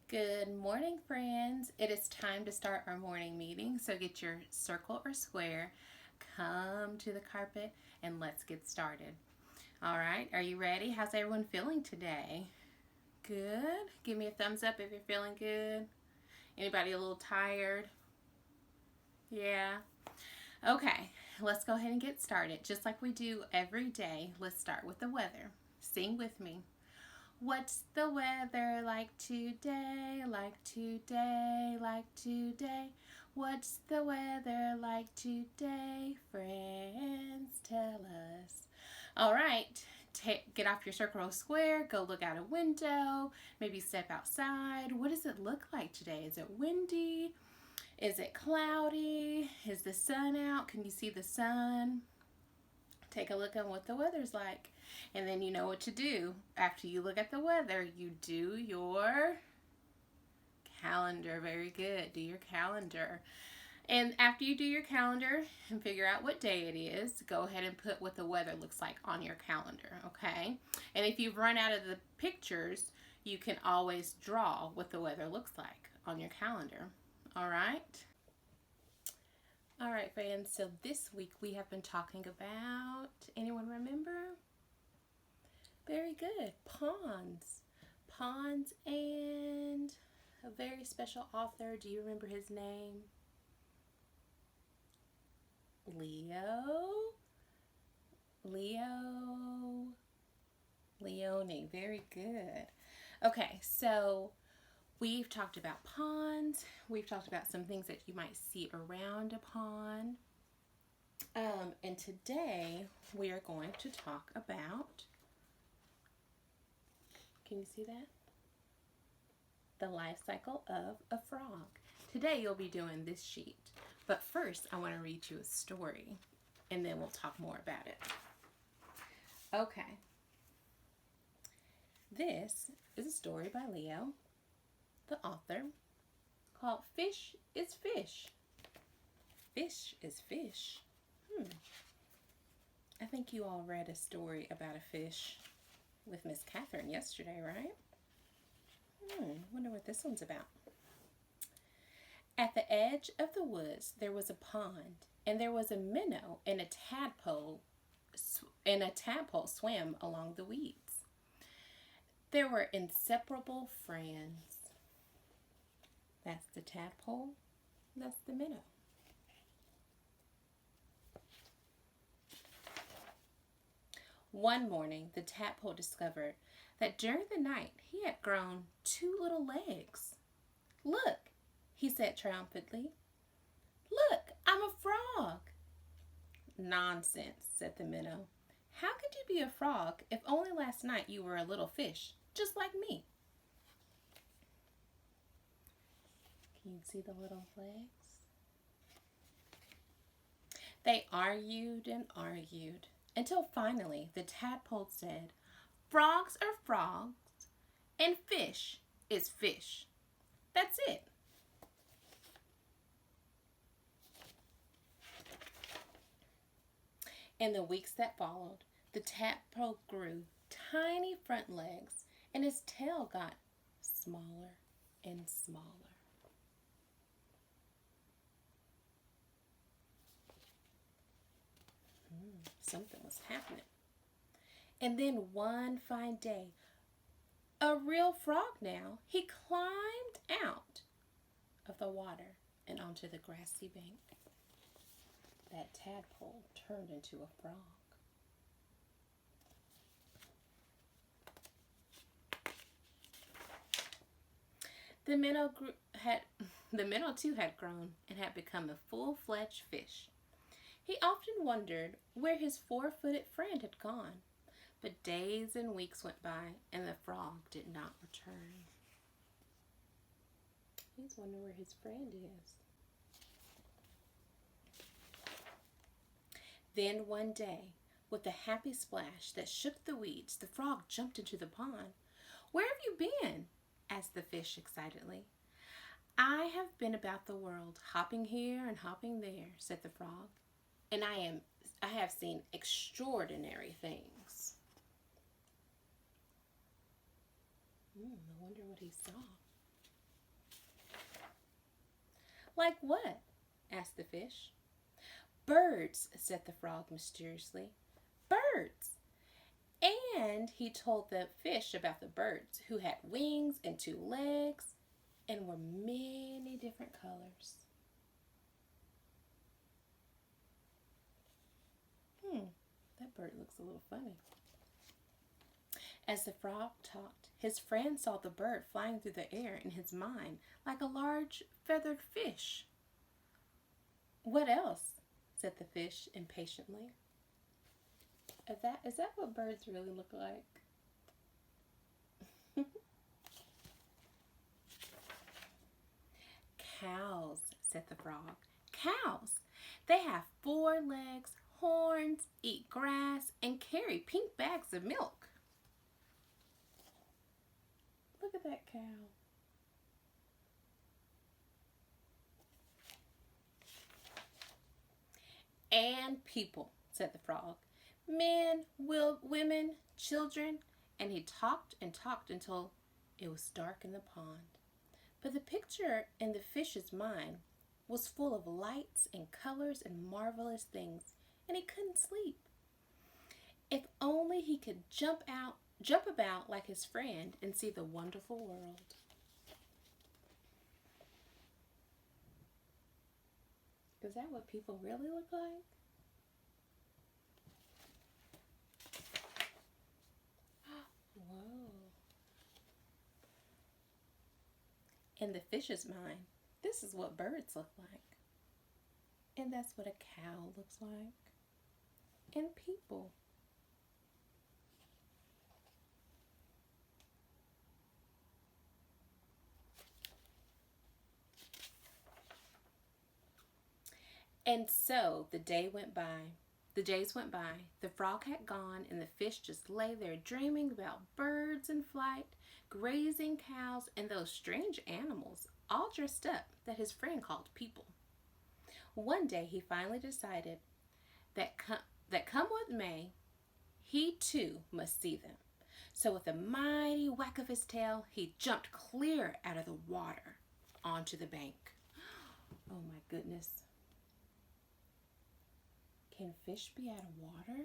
Good morning, friends. It is time to start our morning meeting, so get your circle or square, come to the carpet, and let's get started. All right, are you ready? How's everyone feeling today? Good. Give me a thumbs up if you're feeling good. Anybody a little tired? Yeah. Okay, let's go ahead and get started. Just like we do every day, let's start with the weather. Sing with me. What's the weather like today? Like today, like today. What's the weather like today? Friends, tell us. All right, get off your circle or square, go look out a window, maybe step outside. What does it look like today? Is it windy? Is it cloudy? Is the sun out? Can you see the sun? Take a look at what the weather's like. And then you know what to do. After you look at the weather, you do your calendar. Very good. Do your calendar. And after you do your calendar and figure out what day it is, go ahead and put what the weather looks like on your calendar, okay? And if you've run out of the pictures, you can always draw what the weather looks like on your calendar. All right? All right, friends. So this week we have been talking about, anyone remember? Very good. Ponds. Ponds and a very special author. Do you remember his name? Leo. Leone. Very good. Okay, so we've talked about ponds. We've talked about some things that you might see around a pond. And today we are going to talk about, can you see that? The life cycle of a frog. Today you'll be doing this sheet. But first I want to read you a story and then we'll talk more about it. Okay. This is a story by Leo, the author, called Fish is Fish. Fish is Fish. I think you all read a story about a fish with Miss Catherine yesterday, right? Wonder what this one's about. At the edge of the woods, there was a pond, and there was a minnow and a tadpole, swam along the weeds. They were inseparable friends. That's the tadpole, that's the minnow. One morning, the tadpole discovered that during the night he had grown 2 little legs. Look, he said triumphantly. Look, I'm a frog. Nonsense, said the minnow. How could you be a frog if only last night you were a little fish, just like me? Can you see the little legs? They argued and argued until finally the tadpole said, frogs are frogs and fish is fish. That's it. In the weeks that followed, the tadpole grew tiny front legs and his tail got smaller and smaller. Something was happening. And then one fine day, a real frog now, he climbed out of the water and onto the grassy bank. That tadpole turned into a frog. The minnow too had grown and had become a full-fledged fish. He often wondered where his 4-footed friend had gone, but days and weeks went by and the frog did not return. He's wondering where his friend is. Then one day, with a happy splash that shook the weeds, the frog jumped into the pond. Where have you been? Asked the fish excitedly. I have been about the world, hopping here and hopping there, said the frog, and I have seen extraordinary things. I wonder what he saw. Like what? Asked the fish. Birds, said the frog mysteriously. Birds. And he told the fish about the birds who had wings and 2 legs and were many different colors. That bird looks a little funny. As the frog talked, his friend saw the bird flying through the air in his mind like a large feathered fish. What else? Said the fish impatiently. Is that what birds really look like? Cows, said the frog. Cows. They have 4 legs, horns, eat grass, and carry pink bags of milk. Look at that cow. And people, said the frog. Men, women, children. And he talked and talked until it was dark in the pond. But the picture in the fish's mind was full of lights and colors and marvelous things, and he couldn't sleep. If only he could jump about like his friend and see the wonderful world. Is that what people really look like? Whoa. In the fish's mind, this is what birds look like. And that's what a cow looks like. And people. And so the days went by. The frog had gone, and the fish just lay there dreaming about birds in flight, grazing cows, and those strange animals, all dressed up, that his friend called people. One day he finally decided that come what may, he too must see them. So with a mighty whack of his tail, he jumped clear out of the water onto the bank. Oh my goodness. Can fish be out of water?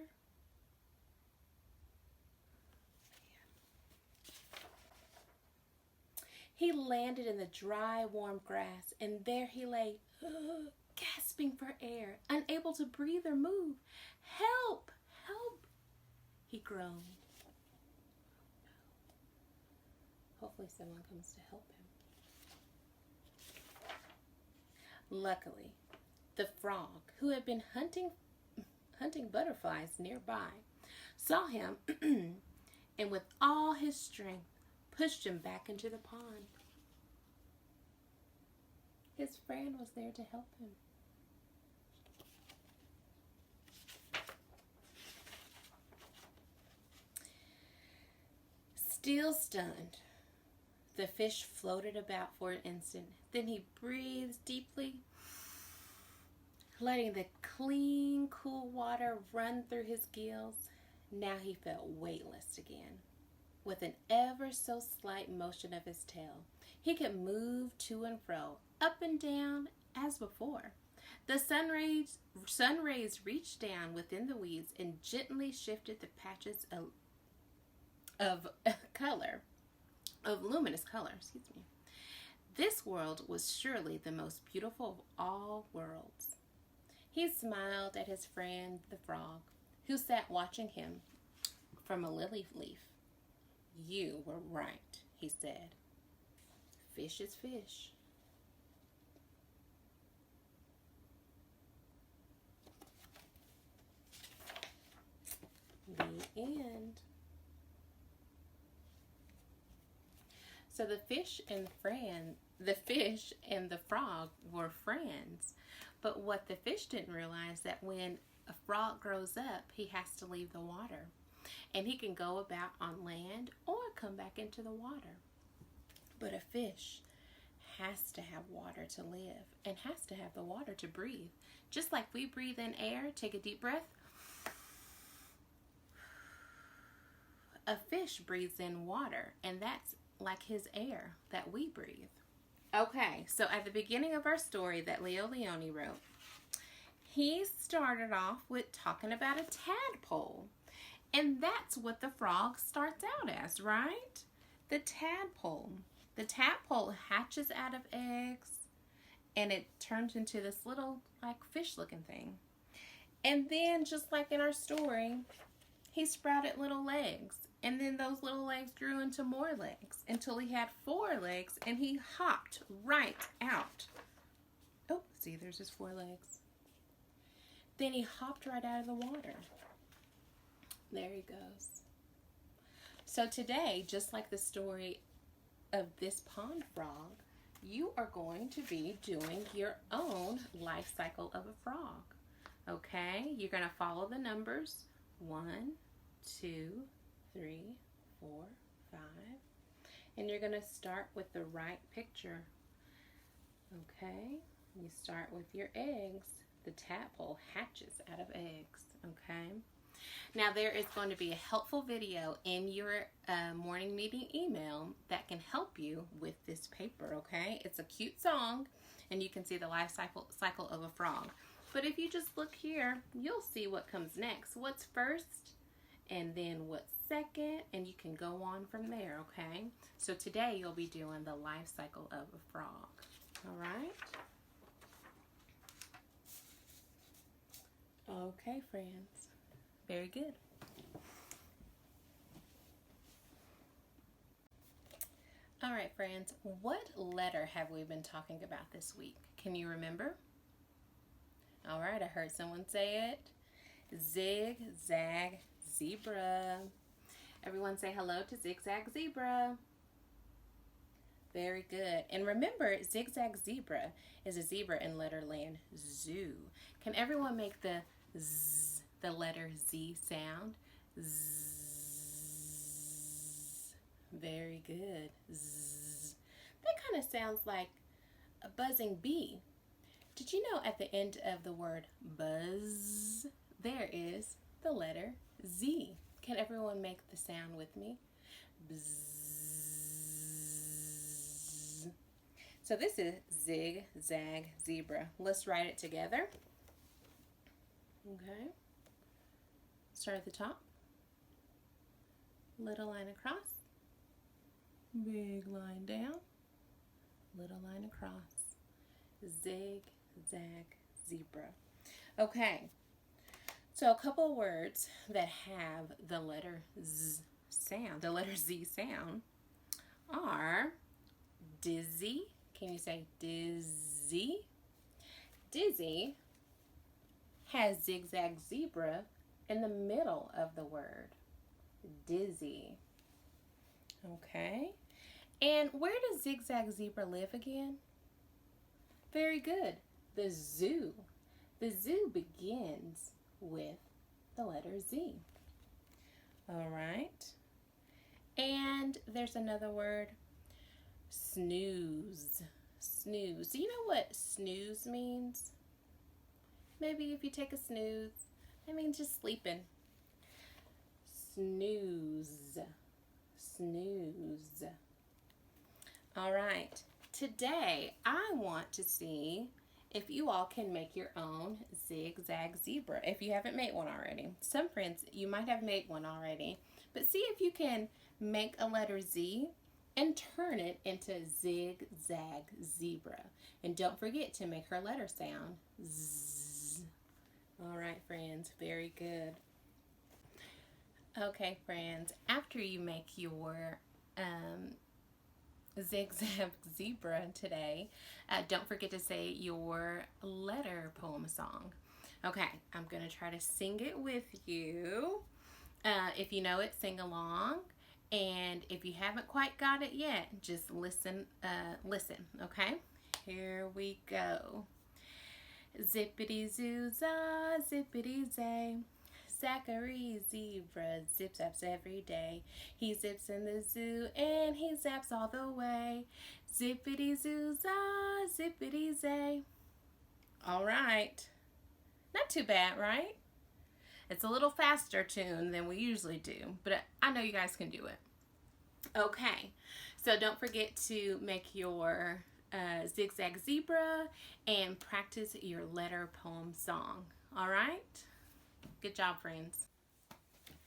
He landed in the dry, warm grass, and there he lay, gasping for air, unable to breathe or move. Help! Help! He groaned. Hopefully someone comes to help him. Luckily, the frog, who had been hunting butterflies nearby, saw him and with all his strength pushed him back into the pond. His friend was there to help him. Still stunned, the fish floated about for an instant. Then he breathed deeply, letting the clean, cool water run through his gills. Now he felt weightless again. With an ever so slight motion of his tail, he could move to and fro, up and down, as before. The sun rays reached down within the weeds and gently shifted the patches of luminous color. This world was surely the most beautiful of all worlds. He smiled at his friend, the frog, who sat watching him from a lily leaf. You were right, he said. Fish is fish. The end. So the fish and the frog were friends. But what the fish didn't realize that when a frog grows up, he has to leave the water. And he can go about on land or come back into the water. But a fish has to have water to live and has to have the water to breathe. Just like we breathe in air, take a deep breath. A fish breathes in water, and that's like his air that we breathe. Okay, so at the beginning of our story that Leo Leone wrote, he started off with talking about a tadpole. And that's what the frog starts out as, right? The tadpole. The tadpole hatches out of eggs and it turns into this little, like, fish looking thing. And then, just like in our story, he sprouted little legs. And then those little legs grew into more legs until he had 4 legs and he hopped right out. Oh, see, there's his 4 legs. Then he hopped right out of the water. There he goes. So today, just like the story of this pond frog, you are going to be doing your own life cycle of a frog. Okay? You're going to follow the numbers 1, 2, 3, 4, 5. And you're going to start with the right picture. Okay? You start with your eggs. The tadpole hatches out of eggs. Okay? Now there is going to be a helpful video in your morning meeting email that can help you with this paper, okay? It's a cute song and you can see the life cycle of a frog. But if you just look here, you'll see what comes next. What's first and then what's second, and you can go on from there, okay? So today you'll be doing the life cycle of a frog, all right? Okay, friends. Very good. All right, friends, what letter have we been talking about this week? Can you remember? All right, I heard someone say it. Zigzag zebra. Everyone say hello to Zigzag Zebra. Very good. And remember, Zigzag Zebra is a zebra in Letterland Zoo. Can everyone make the Z, the letter Z sound? Z. Very good. Z. That kind of sounds like a buzzing bee. Did you know at the end of the word buzz, there is the letter Z? Can everyone make the sound with me? Bzz. So this is Zigzag Zebra. Let's write it together. Okay. Start at the top. Little line across. Big line down. Little line across. Zigzag Zebra. Okay. So a couple words that have the letter Z sound, the letter Z sound, are dizzy. Can you say dizzy? Dizzy has zigzag zebra in the middle of the word. Dizzy. Okay. And where does zigzag zebra live again? Very good. The zoo. The zoo begins with the letter Z. All right. And there's another word, snooze. Snooze. Do you know what snooze means? Maybe if you take a snooze, that means just sleeping. Snooze. Snooze. All right. Today, I want to see if you all can make your own zigzag zebra, if you haven't made one already. Some friends, you might have made one already, but see if you can make a letter Z and turn it into zigzag zebra. And don't forget to make her letter sound Z. All right, friends, very good. Okay, friends, after you make your zigzag zebra today, don't forget to say your letter poem song. Okay, I'm going to try to sing it with you. If you know it, sing along. And if you haven't quite got it yet, just listen, okay? Here we go. Zippity-zoo-zah, zippity-zay. Zachary Zebra zip-zaps every day. He zips in the zoo and he zaps all the way. Zippity-zoo-zah, zippity-zay. All right. Not too bad, right? It's a little faster tune than we usually do, but I know you guys can do it. Okay, so don't forget to make your Zigzag Zebra and practice your letter poem song. All right? Good job, friends.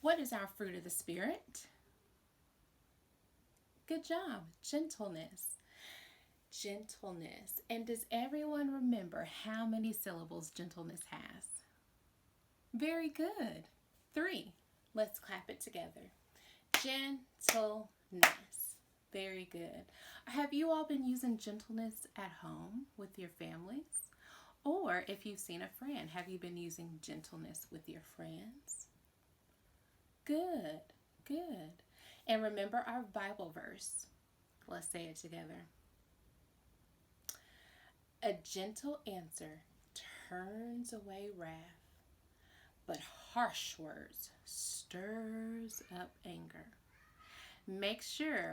What is our fruit of the Spirit? Good job. Gentleness. Gentleness. And does everyone remember how many syllables gentleness has? Very good. 3. Let's clap it together. Gentleness. Very good. Have you all been using gentleness at home with your families? Or if you've seen a friend, have you been using gentleness with your friends? Good, good. And remember our Bible verse. Let's say it together. A gentle answer turns away wrath, but harsh words stirs up anger. Make sure